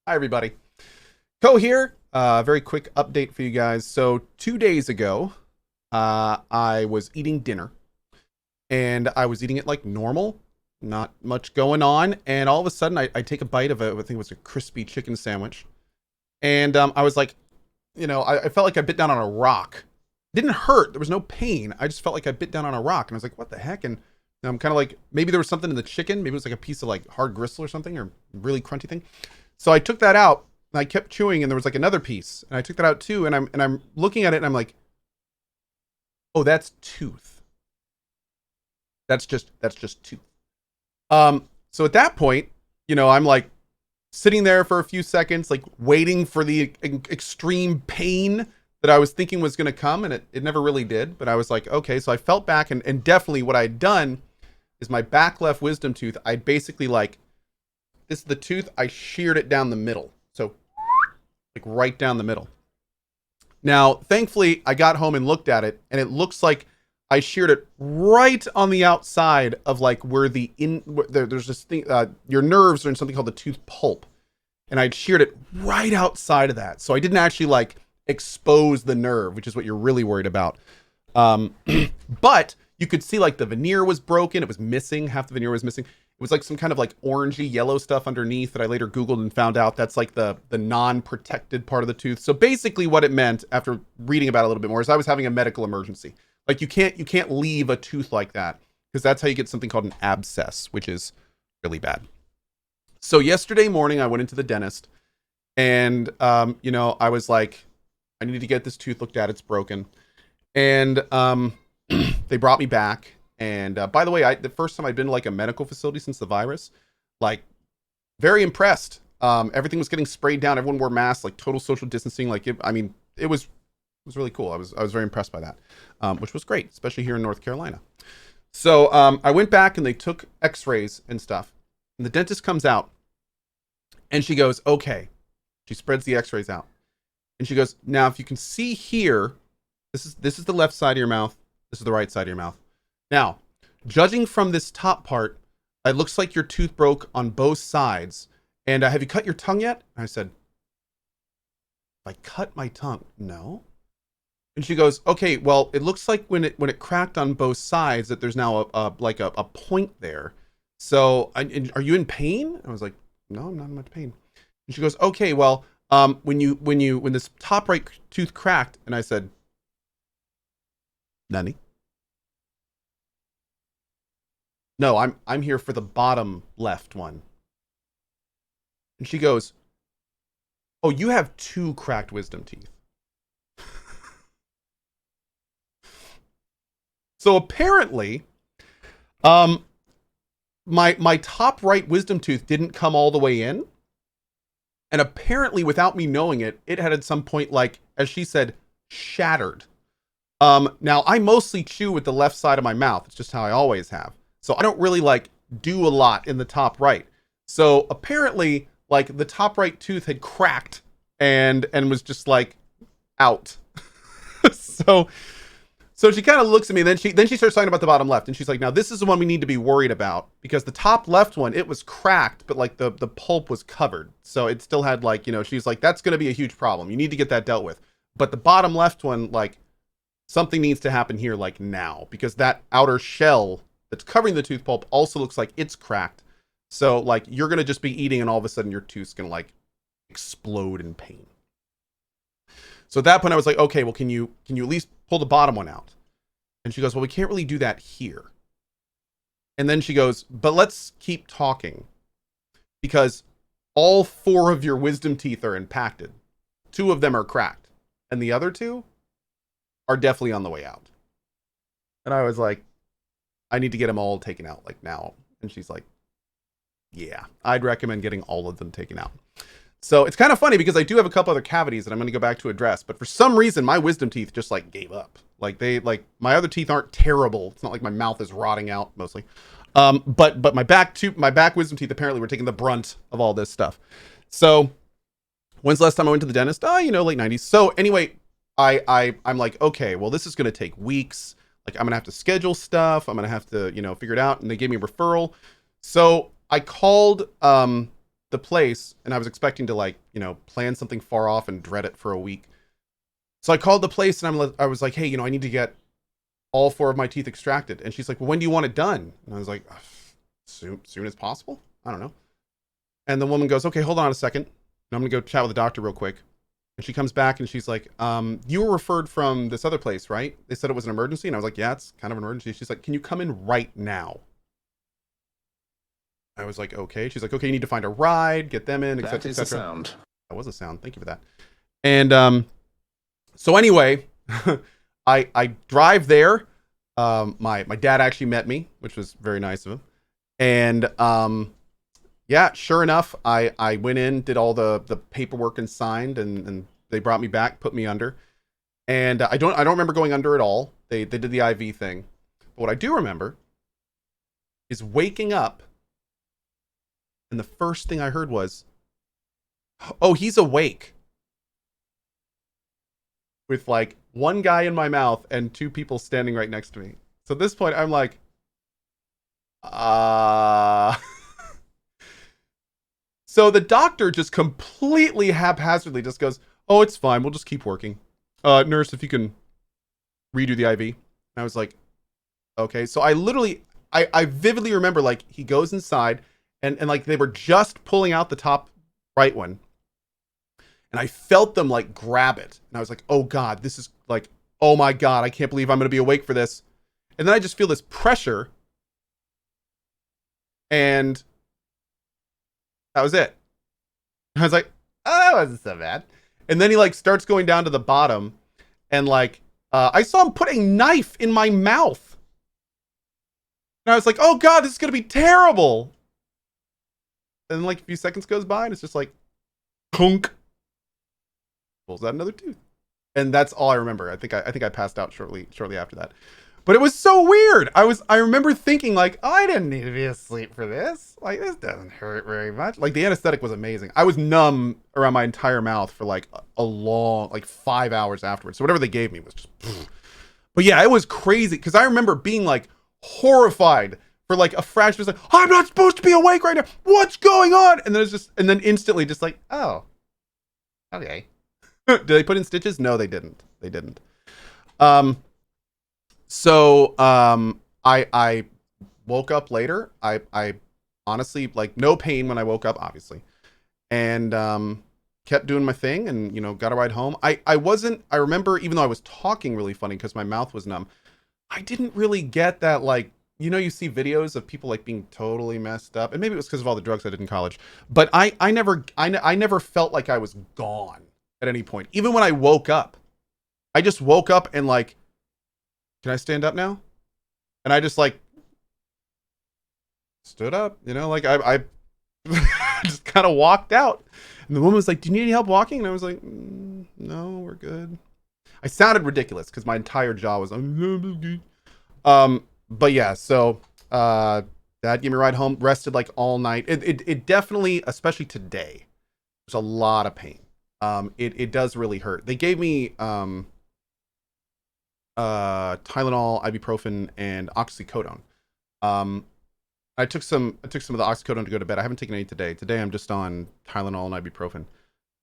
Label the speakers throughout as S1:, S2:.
S1: Hi, everybody. Cohh here. Very quick update for you guys. So 2 days ago, I was eating dinner, and I was eating it like normal, not much going on. And all of a sudden, I take a bite of I think it was a crispy chicken sandwich, and I was like, I felt like I bit down on a rock. Didn't hurt. There was no pain. I just felt like I bit down on a rock, and I was like, what the heck? And I'm kind of like, maybe there was something in the chicken. Maybe it was like a piece of like hard gristle or something, or really crunchy thing. So I took that out and I kept chewing, and there was like another piece, and I took that out too, and I'm looking at it, and I'm like, oh, that's tooth. That's just tooth. So at that point, I'm like sitting there for a few seconds, like waiting for the extreme pain that I was thinking was going to come, and it never really did. But I was like, okay. So I felt back, and definitely what I'd done is my back left wisdom tooth. I basically like, this is the tooth. I sheared it down the middle. So like right down the middle. Now, thankfully, I got home and looked at it, and it looks like I sheared it right on the outside of like where there's this thing. Your nerves are in something called the tooth pulp, and I'd sheared it right outside of that. So I didn't actually like expose the nerve, which is what you're really worried about. But you could see like the veneer was broken. It was missing. Half the veneer was missing. It was like some kind of like orangey yellow stuff underneath that I later Googled and found out that's like the non-protected part of the tooth. So basically what it meant after reading about it a little bit more is I was having a medical emergency. Like you can't leave a tooth like that, because that's how you get something called an abscess, which is really bad. So yesterday morning I went into the dentist, and I was like, I need to get this tooth looked at. It's broken. And they brought me back. And by the way, the first time I'd been to like a medical facility since the virus, like very impressed. Everything was getting sprayed down. Everyone wore masks, like total social distancing. Like, it was really cool. I was very impressed by that, which was great, especially here in North Carolina. So I went back, and they took x-rays and stuff. And the dentist comes out, and she goes, okay. She spreads the x-rays out. And she goes, now, if you can see here, this is the left side of your mouth. This is the right side of your mouth. Now, judging from this top part, it looks like your tooth broke on both sides. And have you cut your tongue yet? And I said, if I cut my tongue, no. And she goes, okay, well, it looks like when it cracked on both sides that there's now a point there. So, are you in pain? I was like, no, I'm not in much pain. And she goes, okay, well, when this top right tooth cracked, and I said, Nani? No, I'm here for the bottom left one. And she goes, oh, you have two cracked wisdom teeth. So apparently, my top right wisdom tooth didn't come all the way in. And apparently, without me knowing it, it had at some point, like, as she said, shattered. Now I mostly chew with the left side of my mouth. It's just how I always have. So I don't really like do a lot in the top right. So apparently, like, the top right tooth had cracked and was just like out. so she kind of looks at me, and then she starts talking about the bottom left, and she's like, now this is the one we need to be worried about, because the top left one, it was cracked, but like the pulp was covered. So it still had like, she's like, that's going to be a huge problem. You need to get that dealt with. But the bottom left one, like, something needs to happen here like now, because that outer shell that's covering the tooth pulp also looks like it's cracked. So like you're going to just be eating, and all of a sudden your tooth's going to like explode in pain. So at that point I was like, okay, well, can you at least pull the bottom one out? And she goes, well, we can't really do that here. And then she goes, but let's keep talking, because all four of your wisdom teeth are impacted. Two of them are cracked, and the other two are definitely on the way out. And I was like, I need to get them all taken out like now. And she's like, yeah, I'd recommend getting all of them taken out. So it's kind of funny, because I do have a couple other cavities that I'm going to go back to address, but for some reason my wisdom teeth just like gave up. Like my other teeth aren't terrible. It's not like my mouth is rotting out mostly. But my back wisdom teeth apparently were taking the brunt of all this stuff. So when's the last time I went to the dentist? Late 90s. So anyway, I'm like, okay, well, this is going to take weeks. Like, I'm going to have to schedule stuff. I'm going to have to, figure it out. And they gave me a referral. So I called the place, and I was expecting to like, plan something far off and dread it for a week. So I called the place and I was like, hey, I need to get all 4 of my teeth extracted. And she's like, well, when do you want it done? And I was like, soon as possible. I don't know. And the woman goes, okay, hold on a second. And I'm going to go chat with the doctor real quick. And she comes back and she's like, you were referred from this other place, right? They said it was an emergency. And I was like, yeah, it's kind of an emergency. She's like, can you come in right now? I was like, okay. She's like, okay, you need to find a ride, get them in, etc., etc.
S2: Sound.
S1: That was a sound. Thank you for that. And so anyway, I drive there. My dad actually met me, which was very nice of him. And yeah, sure enough, I went in, did all the paperwork and signed, and they brought me back, put me under. And I don't remember going under at all. They did the IV thing. But what I do remember is waking up, and the first thing I heard was, oh, he's awake. With like 1 guy in my mouth and 2 people standing right next to me. So at this point, I'm like, So the doctor just completely haphazardly just goes, oh, it's fine. We'll just keep working. Nurse, if you can redo the IV. And I was like, okay. So I vividly remember like he goes inside and like they were just pulling out the top right one. And I felt them like grab it. And I was like, oh God, this is like, oh my God, I can't believe I'm going to be awake for this. And then I just feel this pressure. And that was it. I was like, oh, that wasn't so bad. And then he like starts going down to the bottom. And like, I saw him put a knife in my mouth. And I was like, oh God, this is going to be terrible. And then like a few seconds goes by and it's just like, clunk. Pulls out another tooth. And that's all I remember. I think I passed out shortly after that. But it was so weird. I remember thinking like, oh, I didn't need to be asleep for this. Like, this doesn't hurt very much. Like, the anesthetic was amazing. I was numb around my entire mouth for like a long, like 5 hours afterwards. So whatever they gave me was just, but yeah, it was crazy. Because I remember being like horrified for like a fraction. It was like, I'm not supposed to be awake right now. What's going on? And then it's just, and then instantly just like, oh, okay. Did they put in stitches? No, they didn't. They didn't. So I woke up later. I honestly like no pain when I woke up, obviously, and kept doing my thing and got a ride home. I remember even though I was talking really funny because my mouth was numb, I didn't really get that like you see videos of people like being totally messed up, and maybe it was because of all the drugs I did in college. But I never felt like I was gone at any point. Even when I woke up, I just woke up and like, can I stand up now? And I just like stood up, like I just kind of walked out. And the woman was like, do you need any help walking? And I was like, no, we're good. I sounded ridiculous because my entire jaw was but yeah, so Dad gave me a ride home, rested like all night. It definitely, especially today, there's a lot of pain. It does really hurt. They gave me Tylenol, ibuprofen, and oxycodone. I took some of the oxycodone to go to bed. I haven't taken any today. Today I'm just on Tylenol and ibuprofen.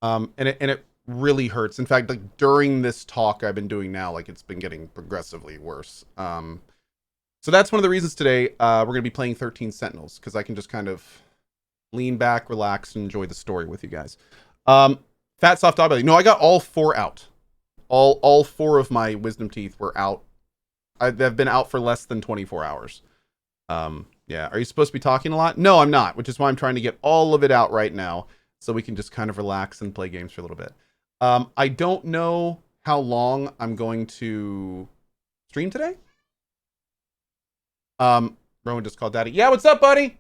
S1: And it really hurts. In fact, like during this talk I've been doing now, like it's been getting progressively worse. So that's one of the reasons today we're gonna be playing 13 Sentinels, because I can just kind of lean back, relax, and enjoy the story with you guys. Fat soft dog belly. No, I got all 4 out. All 4 of my wisdom teeth were out. They've been out for less than 24 hours. Yeah. Are you supposed to be talking a lot? No, I'm not, which is why I'm trying to get all of it out right now so we can just kind of relax and play games for a little bit. I don't know how long I'm going to stream today. Rowan just called Daddy. Yeah, what's up, buddy?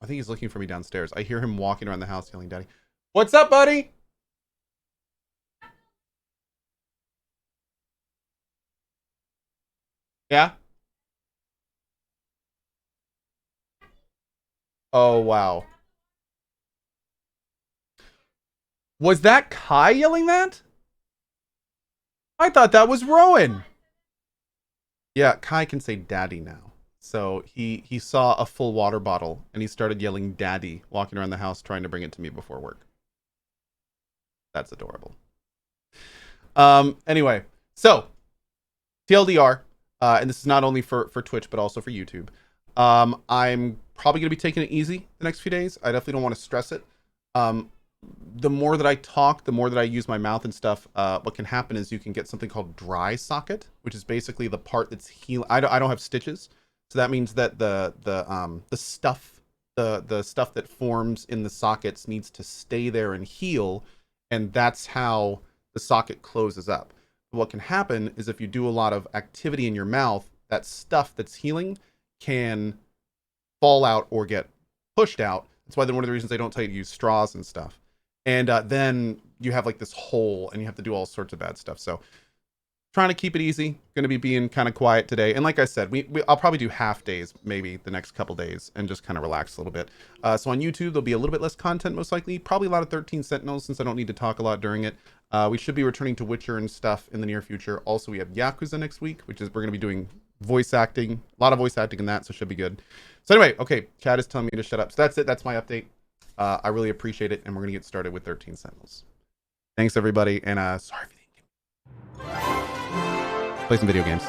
S1: I think he's looking for me downstairs. I hear him walking around the house yelling, Daddy. What's up, buddy? Yeah? Oh, wow. Was that Kai yelling that? I thought that was Rowan. Yeah, Kai can say daddy now. So he saw a full water bottle and he started yelling "Daddy," walking around the house trying to bring it to me before work. That's adorable. Anyway, so TLDR, and this is not only for Twitch but also for YouTube. I'm probably gonna be taking it easy the next few days. I definitely don't want to stress it. The more that I talk, the more that I use my mouth and stuff, what can happen is you can get something called dry socket, which is basically the part that's healing. I don't have stitches, so that means that the stuff that forms in the sockets needs to stay there and heal, and that's how the socket closes up. What can happen is if you do a lot of activity in your mouth, that stuff that's healing can fall out or get pushed out. That's why one of the reasons they don't tell you to use straws and stuff. And then you have like this hole and you have to do all sorts of bad stuff. So trying to keep it easy. Going to be being kind of quiet today. And like I said, I'll probably do half days, maybe the next couple days, and just kind of relax a little bit. So on YouTube, there'll be a little bit less content, most likely. Probably a lot of 13 Sentinels, since I don't need to talk a lot during it. We should be returning to Witcher and stuff in the near future. Also, we have Yakuza next week, which is we're going to be doing voice acting. A lot of voice acting in that, so it should be good. So anyway, okay, Chad is telling me to shut up. So that's it. That's my update. I really appreciate it, and we're going to get started with 13 Sentinels. Thanks, everybody, and sorry if you didn't play some video games.